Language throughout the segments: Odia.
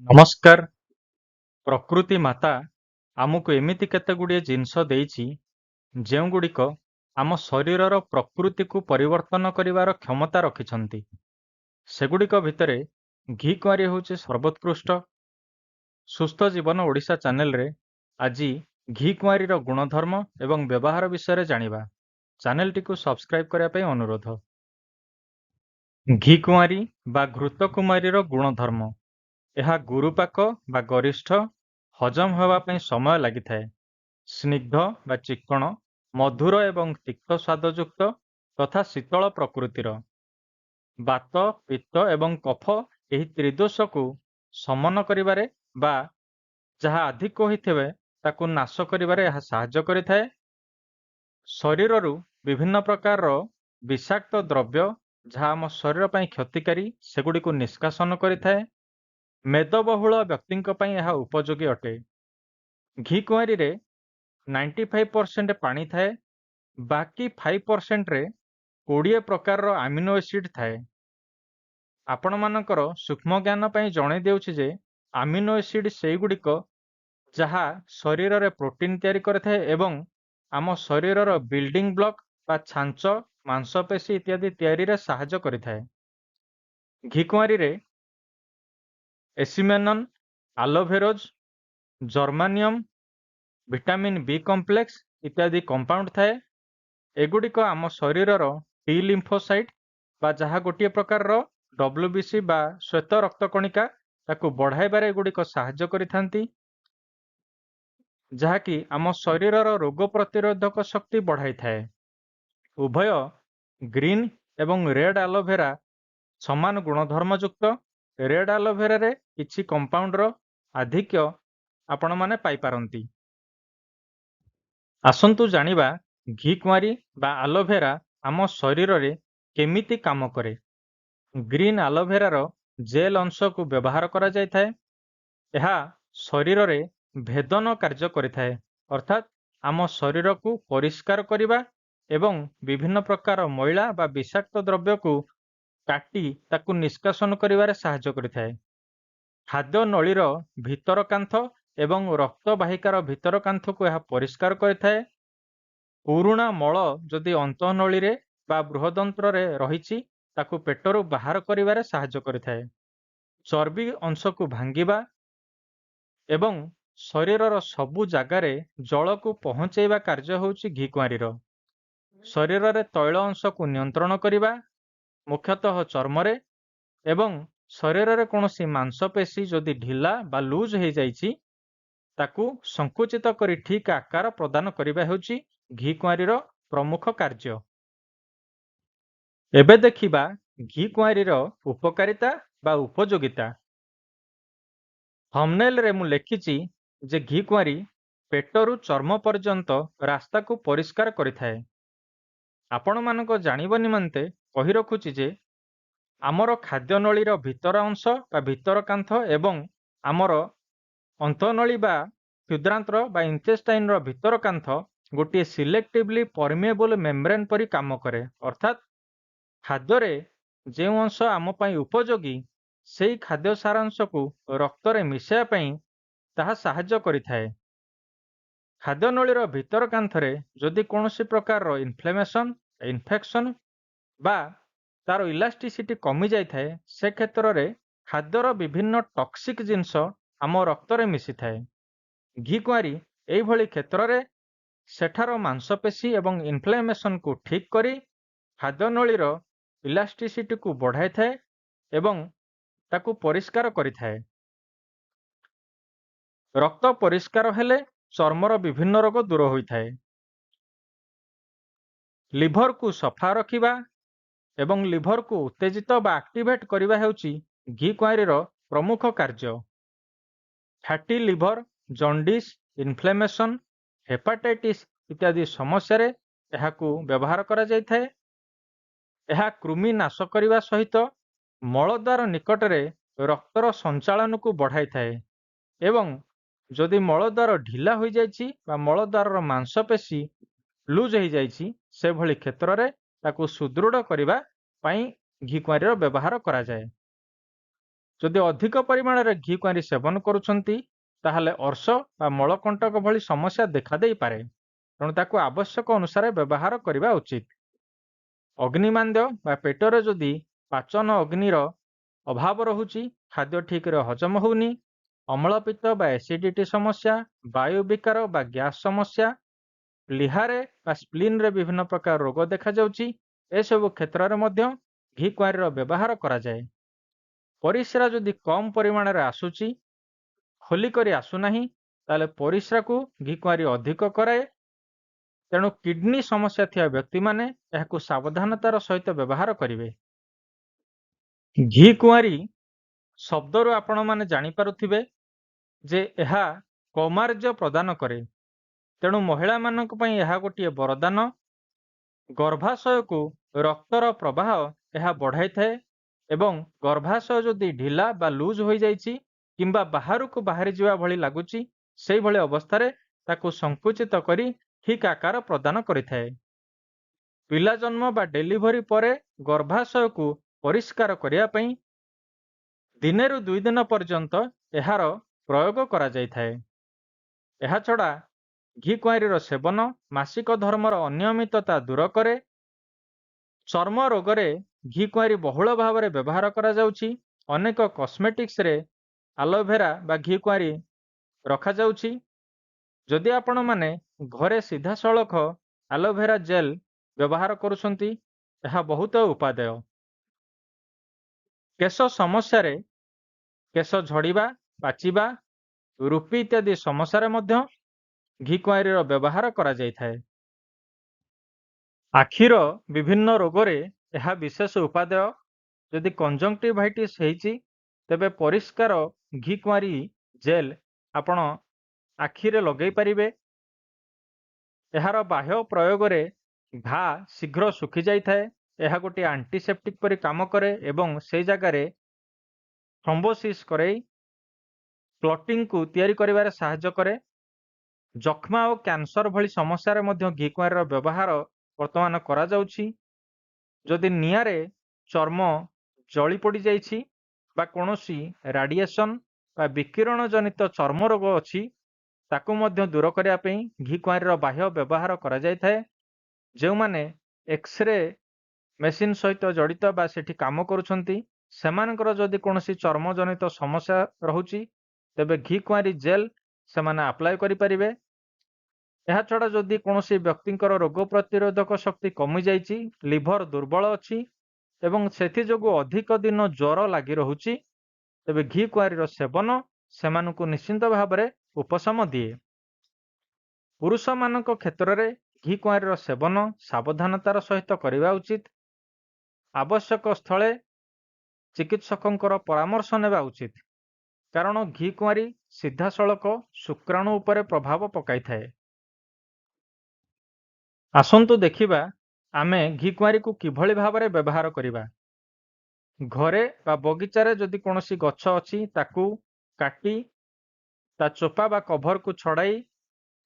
ନମସ୍କାର। ପ୍ରକୃତି ମାତା ଆମକୁ ଏମିତି କେତେଗୁଡ଼ିଏ ଜିନିଷ ଦେଇଛି ଯେଉଁଗୁଡ଼ିକ ଆମ ଶରୀରର ପ୍ରକୃତିକୁ ପରିବର୍ତ୍ତନ କରିବାର କ୍ଷମତା ରଖିଛନ୍ତି। ସେଗୁଡ଼ିକ ଭିତରେ ଘିକୁଆଁରୀ ହେଉଛି ସର୍ବୋତ୍କୃଷ୍ଟ। ସୁସ୍ଥ ଜୀବନ ଓଡ଼ିଶା ଚ୍ୟାନେଲରେ ଆଜି ଘିକୁଆଁରୀର ଗୁଣଧର୍ମ ଏବଂ ବ୍ୟବହାର ବିଷୟରେ ଜାଣିବା। ଚ୍ୟାନେଲଟିକୁ ସବସ୍କ୍ରାଇବ କରିବା ପାଇଁ ଅନୁରୋଧ। ଘିକୁଆଁରୀ ବା ଘୃତକୁମାରୀର ଗୁଣଧର୍ମ। ଏହା ଗୁରୁପାକ ବା ଗରିଷ୍ଠ, ହଜମ ହେବା ପାଇଁ ସମୟ ଲାଗିଥାଏ। ସ୍ନିଗ୍ଧ ବା ଚିକ୍କଣ, ମଧୁର ଏବଂ ତିକ୍ତ ସ୍ୱାଦଯୁକ୍ତ ତଥା ଶୀତଳ ପ୍ରକୃତିର। ବାତ, ପିତ୍ତ ଏବଂ କଫ ଏହି ତ୍ରିଦୋଷକୁ ଶମନ କରିବାରେ ବା ଯାହା ଅଧିକ ହୋଇଥିବେ ତାକୁ ନାଶ କରିବାରେ ଏହା ସାହାଯ୍ୟ କରିଥାଏ। ଶରୀରରୁ ବିଭିନ୍ନ ପ୍ରକାରର ବିଷାକ୍ତ ଦ୍ରବ୍ୟ ଯାହା ଆମ ଶରୀର ପାଇଁ କ୍ଷତିକାରୀ ସେଗୁଡ଼ିକୁ ନିଷ୍କାସନ କରିଥାଏ। ମେଦବହୁଳ ବ୍ୟକ୍ତିଙ୍କ ପାଇଁ ଏହା ଉପଯୋଗୀ ଅଟେ। ଘିକୁଆଁରୀରେ 95% ପାଣି ଥାଏ, ବାକି 5%ରେ 20 ପ୍ରକାରର ଆମିନୋ ଏସିଡ୍ ଥାଏ। ଆପଣମାନଙ୍କର ସୂକ୍ଷ୍ମ ଜ୍ଞାନ ପାଇଁ ଜଣେଇ ଦେଉଛି ଯେ ଆମିନୋ ଏସିଡ୍ ସେଇଗୁଡ଼ିକ ଯାହା ଶରୀରରେ ପ୍ରୋଟିନ୍ ତିଆରି କରିଥାଏ ଏବଂ ଆମ ଶରୀରର ବିଲ୍ଡିଂ ବ୍ଲକ୍ ବା ଛାଞ୍ଚ, ମାଂସପେଶୀ ଇତ୍ୟାଦି ତିଆରିରେ ସାହାଯ୍ୟ କରିଥାଏ। ଘିକୁଆଁରୀରେ ଏସିମେନନ୍, ଆଲୋଭେରୋଜ୍, ଜର୍ମାନିୟମ୍, ଭିଟାମିନ୍ ବି କମ୍ପ୍ଲେକ୍ସ ଇତ୍ୟାଦି କମ୍ପାଉଣ୍ଡ ଥାଏ। ଏଗୁଡ଼ିକ ଆମ ଶରୀରର ଟି ଲିମ୍ଫୋସାଇଟ୍ ବା ଯାହା ଗୋଟିଏ ପ୍ରକାରର WBC ବା ଶ୍ୱେତ ରକ୍ତକଣିକା ତାକୁ ବଢ଼ାଇବାରେ ଏଗୁଡ଼ିକ ସାହାଯ୍ୟ କରିଥାନ୍ତି, ଯାହାକି ଆମ ଶରୀରର ରୋଗ ପ୍ରତିରୋଧକ ଶକ୍ତି ବଢ଼ାଇଥାଏ। ଉଭୟ ଗ୍ରୀନ୍ ଏବଂ ରେଡ୍ ଆଲୋଭେରା ସମାନ ଗୁଣଧର୍ମଯୁକ୍ତ। ରେଡ୍ ଆଲୋଭେରାରେ କିଛି କମ୍ପାଉଣ୍ଡର ଆଧିକ୍ୟ ଆପଣମାନେ ପାଇପାରନ୍ତି। ଆସନ୍ତୁ ଜାଣିବା ଘିକୁଆଁରୀ ବା ଆଲୋଭେରା ଆମ ଶରୀରରେ କେମିତି କାମ କରେ। ଗ୍ରୀନ୍ ଆଲୋଭେରାର ଜେଲ୍ ଅଂଶକୁ ବ୍ୟବହାର କରାଯାଇଥାଏ। ଏହା ଶରୀରରେ ଭେଦନ କାର୍ଯ୍ୟ କରିଥାଏ, ଅର୍ଥାତ୍ ଆମ ଶରୀରକୁ ପରିଷ୍କାର କରିବା ଏବଂ ବିଭିନ୍ନ ପ୍ରକାର ମଇଳା ବା ବିଷାକ୍ତ ଦ୍ରବ୍ୟକୁ କାଟି ତାକୁ ନିଷ୍କାସନ କରିବାରେ ସାହାଯ୍ୟ କରିଥାଏ। ଖାଦ୍ୟ ନଳୀର ଭିତର କାନ୍ଥ ଏବଂ ରକ୍ତବାହିକାର ଭିତର କାନ୍ଥକୁ ଏହା ପରିଷ୍କାର କରିଥାଏ। ପୁରୁଣା ମଳ ଯଦି ଅନ୍ତଃନଳୀରେ ବା ବୃହଦନ୍ତ୍ରରେ ରହିଛି ତାକୁ ପେଟରୁ ବାହାର କରିବାରେ ସାହାଯ୍ୟ କରିଥାଏ। ଚର୍ବି ଅଂଶକୁ ଭାଙ୍ଗିବା ଏବଂ ଶରୀରର ସବୁ ଜାଗାରେ ଜଳକୁ ପହଞ୍ଚେଇବା କାର୍ଯ୍ୟ ହେଉଛି ଘିକୁଆଁରୀର। ଶରୀରରେ ତୈଳ ଅଂଶକୁ ନିୟନ୍ତ୍ରଣ କରିବା, ମୁଖ୍ୟତଃ ଚର୍ମରେ, ଏବଂ ଶରୀରରେ କୌଣସି ମାଂସପେଶୀ ଯଦି ଢିଲା ବା ଲୁଜ୍ ହେଇଯାଇଛି ତାକୁ ସଂକୁଚିତ କରି ଠିକ୍ ଆକାର ପ୍ରଦାନ କରିବା ହେଉଛି ଘିକୁଆଁରୀର ପ୍ରମୁଖ କାର୍ଯ୍ୟ। ଏବେ ଦେଖିବା ଘିକୁଆଁରୀର ଉପକାରିତା ବା ଉପଯୋଗିତା। ଥମ୍ବନେଲରେ ମୁଁ ଲେଖିଛି ଯେ ଘିକୁଆଁରୀ ପେଟରୁ ଚର୍ମ ପର୍ଯ୍ୟନ୍ତ ରାସ୍ତାକୁ ପରିଷ୍କାର କରିଥାଏ। ଆପଣମାନଙ୍କ ଜାଣିବା ନିମନ୍ତେ କହି ରଖୁଛି ଯେ ଆମର ଖାଦ୍ୟନଳୀର ଭିତର ଅଂଶ ବା ଭିତର କାନ୍ଥ ଏବଂ ଆମର ଅନ୍ତଃନଳୀ ବା କ୍ଷୁଦ୍ରାନ୍ତ୍ର ବା ଇଣ୍ଟେଷ୍ଟାଇନ୍ର ଭିତର କାନ୍ଥ ଗୋଟିଏ ସିଲେକ୍ଟିଭଲି ପରମିଏବଲ୍ ମେମ୍ବ୍ରେନ୍ ପରି କାମ କରେ, ଅର୍ଥାତ୍ ଖାଦ୍ୟରେ ଯେଉଁ ଅଂଶ ଆମ ପାଇଁ ଉପଯୋଗୀ ସେହି ଖାଦ୍ୟ ସାରାଂଶକୁ ରକ୍ତରେ ମିଶାଇବା ପାଇଁ ତାହା ସାହାଯ୍ୟ କରିଥାଏ। ଖାଦ୍ୟନଳୀର ଭିତର କାନ୍ଥରେ ଯଦି କୌଣସି ପ୍ରକାରର ଇନଫେକ୍ସନ୍ ବା ତାର ଇଲାଷ୍ଟିସିଟି କମି ଯାଇଥାଏ, ସେ କ୍ଷେତ୍ରରେ ଖାଦ୍ୟର ବିଭିନ୍ନ ଟକ୍ସିକ୍ ଜିନିଷ ଆମ ରକ୍ତରେ ମିଶିଥାଏ। ଘିକୁଆଁରୀ ଏହିଭଳି କ୍ଷେତ୍ରରେ ସେଠାର ମାଂସପେଶୀ ଏବଂ ଇନଫ୍ଲାମେସନକୁ ଠିକ୍ କରି ଖାଦ୍ୟନଳୀର ଇଲାଷ୍ଟିସିଟିକୁ ବଢ଼ାଇଥାଏ ଏବଂ ତାକୁ ପରିଷ୍କାର କରିଥାଏ। ରକ୍ତ ପରିଷ୍କାର ହେଲେ ଚର୍ମର ବିଭିନ୍ନ ରୋଗ ଦୂର ହୋଇଥାଏ। ଲିଭରକୁ ସଫା ରଖିବା ଏବଂ ଲିଭରକୁ ଉତ୍ତେଜିତ ବା ଆକ୍ଟିଭେଟ୍ କରିବା ହେଉଛି ଘିକୁଆଁରୀର ପ୍ରମୁଖ କାର୍ଯ୍ୟ। Fatty liver, jaundice, inflammation, hepatitis ଇତ୍ୟାଦି ସମସ୍ୟାରେ ଏହାକୁ ବ୍ୟବହାର କରାଯାଇଥାଏ। ଏହା କୃମି ନାଶ କରିବା ସହିତ ମଳଦ୍ୱାର ନିକଟରେ ରକ୍ତର ସଞ୍ଚାଳନକୁ ବଢ଼ାଇଥାଏ ଏବଂ ଯଦି ମଳଦ୍ୱାର ଢିଲା ହୋଇଯାଇଛି ବା ମଳଦ୍ୱାରର ମାଂସପେଶୀ ଲୁଜ୍ ହେଇଯାଇଛି ସେଭଳି କ୍ଷେତ୍ରରେ ତାକୁ ସୁଦୃଢ଼ କରିବା ପାଇଁ ଘିକୁଆଁରୀର ବ୍ୟବହାର କରାଯାଏ। ଯଦି ଅଧିକ ପରିମାଣରେ ଘି କୁଆଁରୀ ସେବନ କରୁଛନ୍ତି ତାହେଲେ ଅର୍ଶ ବା ମଳକଣ୍ଟକ ଭଳି ସମସ୍ୟା ଦେଖାଦେଇପାରେ। ତେଣୁ ତାକୁ ଆବଶ୍ୟକ ଅନୁସାରେ ବ୍ୟବହାର କରିବା ଉଚିତ। ଅଗ୍ନିମାନ୍ଦ୍ୟ ବା ପେଟରେ ଯଦି ପାଚନ ଅଗ୍ନିର ଅଭାବ ରହୁଛି, ଖାଦ୍ୟ ଠିକରେ ହଜମ ହେଉନି, ଅମ୍ଳପିତ୍ତ ବା ଏସିଡିଟି ସମସ୍ୟା, ବାୟୁ ବିକାର ବା ଗ୍ୟାସ୍ ସମସ୍ୟା, ଲିହାରେ ବା ସ୍ପ୍ଲିନ୍ରେ ବିଭିନ୍ନ ପ୍ରକାର ରୋଗ ଦେଖାଯାଉଛି, ଏସବୁ କ୍ଷେତ୍ରରେ ମଧ୍ୟ ଘି କୁଆଁରୀର ବ୍ୟବହାର କରାଯାଏ। ପରିସ୍ରା ଯଦି କମ୍ ପରିମାଣରେ ଆସୁଛି, ଖୋଲିକରି ଆସୁନାହିଁ, ତାହେଲେ ପରିସ୍ରାକୁ ଘି କୁଆଁରୀ ଅଧିକ କରାଏ। ତେଣୁ କିଡନୀ ସମସ୍ୟା ଥିବା ବ୍ୟକ୍ତିମାନେ ଏହାକୁ ସାବଧାନତାର ସହିତ ବ୍ୟବହାର କରିବେ। ଘି କୁଆଁରୀ ଶବ୍ଦରୁ ଆପଣମାନେ ଜାଣିପାରୁଥିବେ ଯେ ଏହା କୌମାର୍ଯ୍ୟ ପ୍ରଦାନ କରେ। ତେଣୁ ମହିଳାମାନଙ୍କ ପାଇଁ ଏହା ଗୋଟିଏ ବରଦାନ। ଗର୍ଭାଶୟକୁ ରକ୍ତର ପ୍ରବାହ ଏହା ବଢ଼ାଇଥାଏ ଏବଂ ଗର୍ଭାଶୟ ଯଦି ଢିଲା ବା ଲୁଜ୍ ହୋଇଯାଇଛି କିମ୍ବା ବାହାରକୁ ବାହାରି ଯିବା ଭଳି ଲାଗୁଛି, ସେହିଭଳି ଅବସ୍ଥାରେ ତାକୁ ସଂକୁଚିତ କରି ଠିକ୍ ଆକାର ପ୍ରଦାନ କରିଥାଏ। ପିଲା ଜନ୍ମ ବା ଡେଲିଭରି ପରେ ଗର୍ଭାଶୟକୁ ପରିଷ୍କାର କରିବା ପାଇଁ ଦିନେରୁ 2 ଦିନ ପର୍ଯ୍ୟନ୍ତ ଏହାର ପ୍ରୟୋଗ କରାଯାଇଥାଏ। ଏହାଛଡ଼ା ଘି କୁଆଁରୀର ସେବନ ମାସିକ ଧର୍ମର ଅନିୟମିତତା ଦୂର କରେ। ଚର୍ମ ରୋଗରେ ଘି କୁଆଁରୀ ବହୁଳ ଭାବରେ ବ୍ୟବହାର କରାଯାଉଛି। ଅନେକ କସ୍ମେଟିକ୍ସରେ ଆଲୋଭେରା ବା ଘି କୁଆଁରୀ ରଖାଯାଉଛି। ଯଦି ଆପଣମାନେ ଘରେ ସିଧାସଳଖ ଆଲୋଭେରା ଜେଲ୍ ବ୍ୟବହାର କରୁଛନ୍ତି, ଏହା ବହୁତ ଉପାଦେୟ। କେଶ ସମସ୍ୟାରେ କେଶ ଝଡ଼ିବା, ପାଚିବା, ରୁପି ଇତ୍ୟାଦି ସମସ୍ୟାରେ ମଧ୍ୟ ଘି କୁଆଁରୀର ବ୍ୟବହାର କରାଯାଇଥାଏ। ଆଖିର ବିଭିନ୍ନ ରୋଗରେ ଏହା ବିଶେଷ ଉପାଦେୟ। ଯଦି କଞ୍ଜଙ୍କ୍ଟିଭାଇଟିସ୍ ହେଇଛି, ତେବେ ପରିଷ୍କାର ଘି କୁଆଁରୀ ଜେଲ୍ ଆପଣ ଆଖିରେ ଲଗାଇ ପାରିବେ। ଏହାର ବାହ୍ୟ ପ୍ରୟୋଗରେ ଘା ଶୀଘ୍ର ଶୁଖିଯାଇଥାଏ। ଏହା ଗୋଟିଏ ଆଣ୍ଟିସେପ୍ଟିକ୍ ପରି କାମ କରେ ଏବଂ ସେହି ଜାଗାରେ ଥ୍ରୋମ୍ବୋସିସ୍ କରାଇ କ୍ଲଟିଂକୁ ତିଆରି କରିବାରେ ସାହାଯ୍ୟ କରେ। ଯକ୍ଷ୍ମା ଓ କ୍ୟାନ୍ସର ଭଳି ସମସ୍ୟାରେ ମଧ୍ୟ ଘି କୁଆଁରୀର ବ୍ୟବହାର ବର୍ତ୍ତମାନ କରାଯାଉଛି। ଯଦି ନିଆଁରେ ଚର୍ମ ଜଳି ପୋଡ଼ିଯାଇଛି ବା କୌଣସି ରାଡ଼ିଏସନ୍ ବା ବିକିରଣ ଜନିତ ଚର୍ମ ରୋଗ ଅଛି, ତାକୁ ମଧ୍ୟ ଦୂର କରିବା ପାଇଁ ଘି କୁଆଁରୀର ବାହ୍ୟ ବ୍ୟବହାର କରାଯାଇଥାଏ। ଯେଉଁମାନେ ଏକ୍ସରେ ମେସିନ୍ ସହିତ ଜଡ଼ିତ ବା ସେଠି କାମ କରୁଛନ୍ତି, ସେମାନଙ୍କର ଯଦି କୌଣସି ଚର୍ମ ଜନିତ ସମସ୍ୟା ରହୁଛି, ତେବେ ଘି କୁଆଁରୀ ଜେଲ୍ ସେମାନେ ଆପ୍ଲାଏ କରିପାରିବେ। ଏହାଛଡ଼ା ଯଦି କୌଣସି ବ୍ୟକ୍ତିଙ୍କର ରୋଗ ପ୍ରତିରୋଧକ ଶକ୍ତି କମିଯାଇଛି, ଲିଭର ଦୁର୍ବଳ ଅଛି ଏବଂ ସେଥିଯୋଗୁଁ ଅଧିକ ଦିନ ଜ୍ୱର ଲାଗି ରହୁଛି, ତେବେ ଘି କୁଆଁରୀର ସେବନ ସେମାନଙ୍କୁ ନିଶ୍ଚିନ୍ତ ଭାବରେ ଉପଶମ ଦିଏ। ପୁରୁଷମାନଙ୍କ କ୍ଷେତ୍ରରେ ଘି କୁଆଁରୀର ସେବନ ସାବଧାନତାର ସହିତ କରିବା ଉଚିତ। ଆବଶ୍ୟକ ସ୍ଥଳେ ଚିକିତ୍ସକଙ୍କର ପରାମର୍ଶ ନେବା ଉଚିତ, କାରଣ ଘି କୁଆଁରୀ ସିଧାସଳଖ ଶୁକ୍ରାଣୁ ଉପରେ ପ୍ରଭାବ ପକାଇଥାଏ। ଆସନ୍ତୁ ଦେଖିବା ଆମେ ଘି କୁଆଁରୀକୁ କିଭଳି ଭାବରେ ବ୍ୟବହାର କରିବା। ଘରେ ବା ବଗିଚାରେ ଯଦି କୌଣସି ଗଛ ଅଛି, ତାକୁ କାଟି ତା ଚୋପା ବା କଭରକୁ ଛଡ଼ାଇ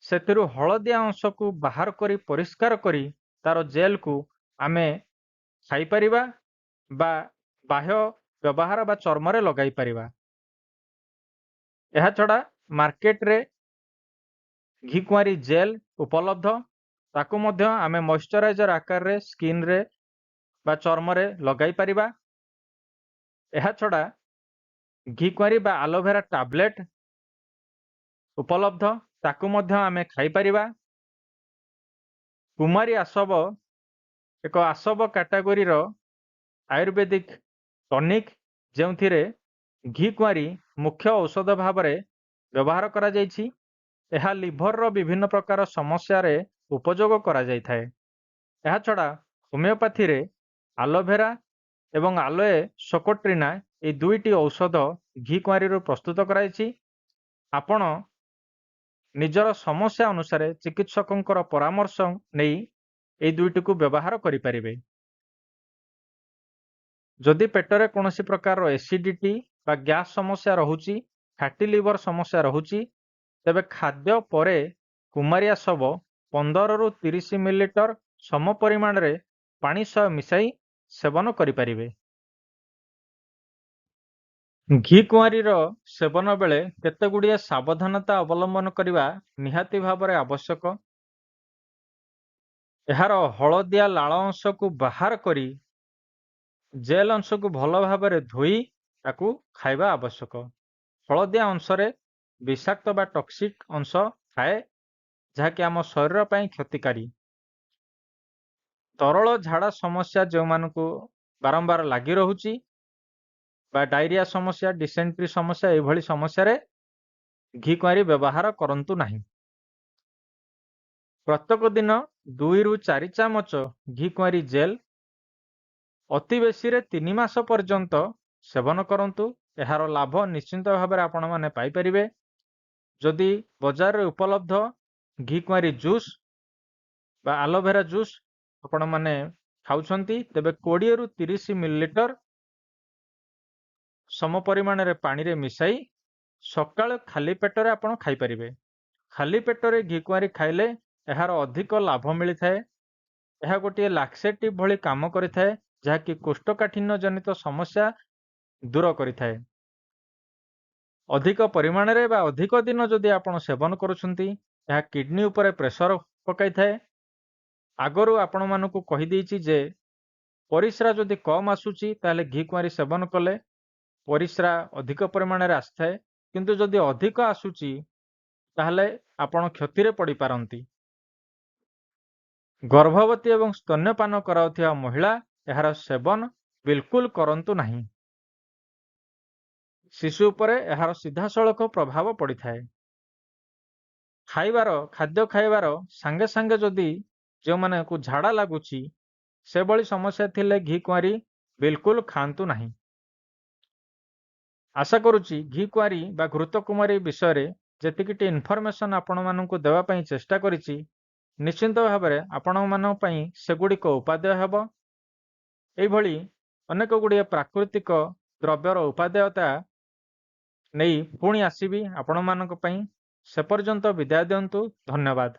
ସେଥିରୁ ହଳଦିଆ ଅଂଶକୁ ବାହାର କରି ପରିଷ୍କାର କରି ତାର ଜେଲ୍କୁ ଆମେ ଖାଇପାରିବା ବା ବାହ୍ୟ ବ୍ୟବହାର ବା ଚର୍ମରେ ଲଗାଇ ପାରିବା। ଏହାଛଡ଼ା ମାର୍କେଟରେ ଘି କୁଆଁରୀ ଜେଲ୍ ଉପଲବ୍ଧ, ତାକୁ ମଧ୍ୟ ଆମେ ମଏଶ୍ଚରାଇଜର ଆକାରରେ ସ୍କିନ୍ରେ ବା ଚର୍ମରେ ଲଗାଇ ପାରିବା। ଏହାଛଡ଼ା ଘି କୁଆଁରୀ ବା ଆଲୋଭେରା ଟାବଲେଟ୍ ଉପଲବ୍ଧ, ତାକୁ ମଧ୍ୟ ଆମେ ଖାଇପାରିବା। କୁମାରୀ ଆସବ ଏକ ଆସବ କାଟାଗୋରୀର ଆୟୁର୍ବେଦିକ ଟନିକ୍, ଯେଉଁଥିରେ ଘି କୁଆଁରୀ ମୁଖ୍ୟ ଔଷଧ ଭାବରେ ବ୍ୟବହାର କରାଯାଇଛି। ଏହା ଲିଭରର ବିଭିନ୍ନ ପ୍ରକାର ସମସ୍ୟାରେ ଉପଯୋଗ କରାଯାଇଥାଏ। ଏହାଛଡ଼ା ହୋମିଓପାଥିରେ ଆଲୋଭେରା ଏବଂ ଆଲୋଏ ସୋକୋଟ୍ରିନା ଏହି ଦୁଇଟି ଔଷଧ ଘି କୁଆଁରୀରୁ ପ୍ରସ୍ତୁତ କରାଯାଇଛି। ଆପଣ ନିଜର ସମସ୍ୟା ଅନୁସାରେ ଚିକିତ୍ସକଙ୍କର ପରାମର୍ଶ ନେଇ ଏହି ଦୁଇଟିକୁ ବ୍ୟବହାର କରିପାରିବେ। ଯଦି ପେଟରେ କୌଣସି ପ୍ରକାରର ଏସିଡିଟି ବା ଗ୍ୟାସ୍ ସମସ୍ୟା ରହୁଛି, ଫ୍ୟାଟି ଲିଭର ସମସ୍ୟା ରହୁଛି, ତେବେ ଖାଦ୍ୟ ପରେ କୁମାରିଆ ସବ 15ରୁ 30 ମିଲିଲିଟର ସମ ପରିମାଣରେ ପାଣି ସହ ମିଶାଇ ସେବନ କରିପାରିବେ। ଘି କୁଆଁରୀର ସେବନ ବେଳେ କେତେଗୁଡ଼ିଏ ସାବଧାନତା ଅବଲମ୍ବନ କରିବା ନିହାତି ଭାବରେ ଆବଶ୍ୟକ। ଏହାର ହଳଦିଆ ଲାଳ ଅଂଶକୁ ବାହାର କରି ଜେଲ୍ ଅଂଶକୁ ଭଲ ଭାବରେ ଧୋଇ ତାକୁ ଖାଇବା ଆବଶ୍ୟକ। ହଳଦିଆ ଅଂଶରେ ବିଷାକ୍ତ ବା ଟକ୍ସିକ୍ ଅଂଶ ଥାଏ, ଯାହାକି ଆମ ଶରୀର ପାଇଁ କ୍ଷତିକାରୀ। ତରଳ ଝାଡ଼ା ସମସ୍ୟା ଯେଉଁମାନଙ୍କୁ ବାରମ୍ବାର ଲାଗି ରହୁଛି ବା ଡାଇରିଆ ସମସ୍ୟା, ଡିସେଣ୍ଟ୍ରି ସମସ୍ୟା, ଏଭଳି ସମସ୍ୟାରେ ଘି କୁଆଁରୀ ବ୍ୟବହାର କରନ୍ତୁ ନାହିଁ। ପ୍ରତ୍ୟେକ ଦିନ 2ରୁ 4 ଚାମଚ ଘି କୁଆଁରୀ ଜେଲ୍ ଅତି ବେଶୀରେ 3 ମାସ ପର୍ଯ୍ୟନ୍ତ ସେବନ କରନ୍ତୁ। ଏହାର ଲାଭ ନିଶ୍ଚିନ୍ତ ଭାବରେ ଆପଣମାନେ ପାଇପାରିବେ। ଯଦି ବଜାରରେ ଉପଲବ୍ଧ ଘି କୁଆଁରୀ ଜୁସ୍ ବା ଆଲୋଭେରା ଜୁସ୍ ଆପଣମାନେ ଖାଉଛନ୍ତି, ତେବେ 20ରୁ 30 ମିଲିଲିଟର ସମ ପରିମାଣରେ ପାଣିରେ ମିଶାଇ ସକାଳେ ଖାଲି ପେଟରେ ଆପଣ ଖାଇପାରିବେ। ଖାଲି ପେଟରେ ଘି କୁଆଁରୀ ଖାଇଲେ ଏହାର ଅଧିକ ଲାଭ ମିଳିଥାଏ। ଏହା ଗୋଟିଏ ଲାକ୍ସେଟିଭ୍ ଭଳି କାମ କରିଥାଏ, ଯାହାକି କୋଷ୍ଠକାଠିନ୍ୟ ଜନିତ ସମସ୍ୟା ଦୂର କରିଥାଏ। ଅଧିକ ପରିମାଣରେ ବା ଅଧିକ ଦିନ ଯଦି ଆପଣ ସେବନ କରୁଛନ୍ତି, ଏହା କିଡନୀ ଉପରେ ପ୍ରେସର ପକାଇଥାଏ। ଆଗରୁ ଆପଣମାନଙ୍କୁ କହିଦେଇଛି ଯେ ପରିସ୍ରା ଯଦି କମ୍ ଆସୁଛି ତାହେଲେ ଘି କୁଆଁରୀ ସେବନ କଲେ ପରିସ୍ରା ଅଧିକ ପରିମାଣରେ ଆସିଥାଏ, କିନ୍ତୁ ଯଦି ଅଧିକ ଆସୁଛି ତାହେଲେ ଆପଣ କ୍ଷତିରେ ପଡ଼ିପାରନ୍ତି। ଗର୍ଭବତୀ ଏବଂ ସ୍ତନ୍ୟପାନ କରାଉଥିବା ମହିଳା ଏହାର ସେବନ ବିଲକୁଲ କରନ୍ତୁ ନାହିଁ। ଶିଶୁ ଉପରେ ଏହାର ସିଧାସଳଖ ପ୍ରଭାବ ପଡ଼ିଥାଏ। ଖାଦ୍ୟ ଖାଇବାର ସାଙ୍ଗେ ସାଙ୍ଗେ ଯଦି ଯେଉଁମାନଙ୍କୁ ଝାଡ଼ା ଲାଗୁଛି ସେଭଳି ସମସ୍ୟା ଥିଲେ ଘି କୁଆଁରୀ ବିଲକୁଲ ଖାଆନ୍ତୁ ନାହିଁ। ଆଶା କରୁଛି ଘି କୁଆଁରୀ ବା ଘୃତକୁମାରୀ ବିଷୟରେ ଯେତିକିଟି ଇନଫର୍ମେସନ୍ ଆପଣମାନଙ୍କୁ ଦେବା ପାଇଁ ଚେଷ୍ଟା କରିଛି, ନିଶ୍ଚିନ୍ତ ଭାବରେ ଆପଣମାନଙ୍କ ପାଇଁ ସେଗୁଡ଼ିକ ଉପାଦେୟ ହେବ। ଏଇଭଳି ଅନେକ ଗୁଡ଼ିଏ ପ୍ରାକୃତିକ ଦ୍ରବ୍ୟର ଉପାଦେୟତା ନେଇ ପୁଣି ଆସିବି ଆପଣମାନଙ୍କ ପାଇଁ। ସେ ପର୍ଯ୍ୟନ୍ତ ବିଦାୟ ଦିଅନ୍ତୁ। ଧନ୍ୟବାଦ।